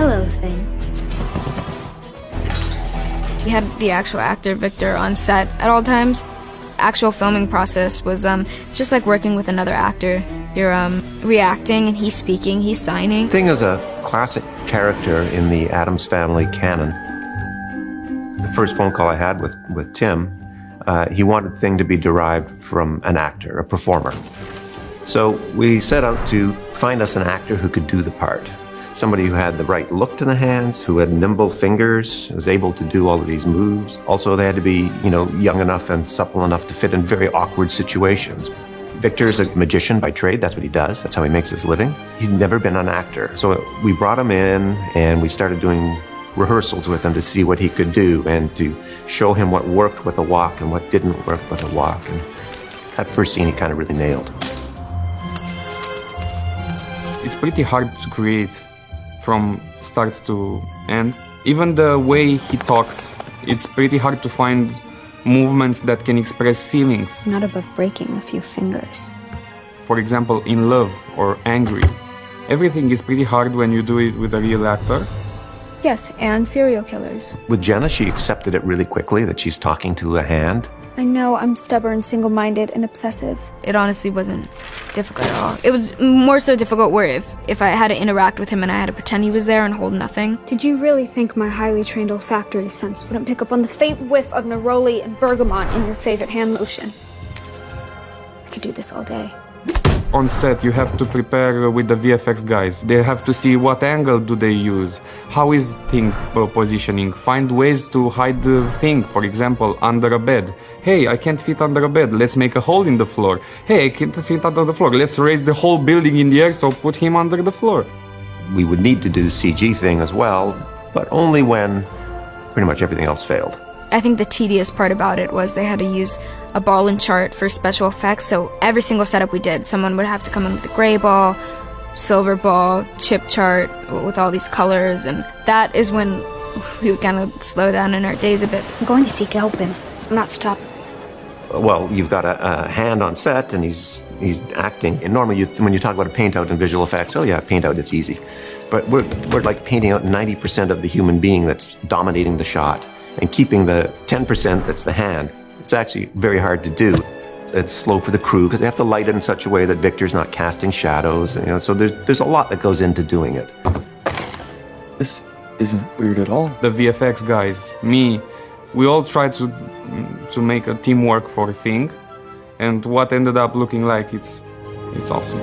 yellow thing. We had the actual actor, Victor, on set at all times. Actual filming process was it's just like working with another actor. You're reacting and he's speaking, he's signing. Thing is a classic character in the Addams Family canon. The first phone call I had with Tim, he wanted Thing to be derived from an actor, a performer. So we set out to find us an actor who could do the part. Somebody who had the right look to the hands, who had nimble fingers, was able to do all of these moves. Also, they had to be, young enough and supple enough to fit in very awkward situations. Victor is a magician by trade. That's what he does. That's how he makes his living. He's never been an actor. So we brought him in and we started doing rehearsals with him to see what he could do and to show him what worked with a walk and what didn't work with a walk. And that first scene he kind of really nailed. It's pretty hard to create from start to end. Even the way he talks, it's pretty hard to find movements that can express feelings. Not above breaking a few fingers. For example, in love or angry. Everything is pretty hard when you do it with a real actor. Yes, and serial killers. With Jenna, she accepted it really quickly that she's talking to a hand. I know I'm stubborn, single-minded, and obsessive. It honestly wasn't difficult at all. It was more so difficult where if I had to interact with him and I had to pretend he was there and hold nothing. Did you really think my highly trained olfactory sense wouldn't pick up on the faint whiff of neroli and bergamot in your favorite hand lotion? I could do this all day. On set, you have to prepare with the VFX guys. They have to see what angle do they use, how is thing positioning, find ways to hide the thing, for example, under a bed. Hey, I can't fit under a bed, let's make a hole in the floor. Hey, I can't fit under the floor, let's raise the whole building in the air, so put him under the floor. We would need to do CG thing as well, but only when pretty much everything else failed. I think the tedious part about it was they had to use a ball and chart for special effects, so every single setup we did, someone would have to come in with a gray ball, silver ball, chip chart with all these colors, and that is when we would kind of slow down in our days a bit. I'm going to seek help and I'm not stopping. Well, you've got a hand on set and he's acting. And normally when you talk about a paint out in visual effects, oh yeah, paint out, it's easy. But we're like painting out 90% of the human being that's dominating the shot. And keeping the 10% that's the hand, it's actually very hard to do. It's slow for the crew because they have to light it in such a way that Victor's not casting shadows. So there's a lot that goes into doing it. This isn't weird at all. The VFX guys, me, we all tried to make a teamwork for a thing, and what ended up looking like, it's awesome.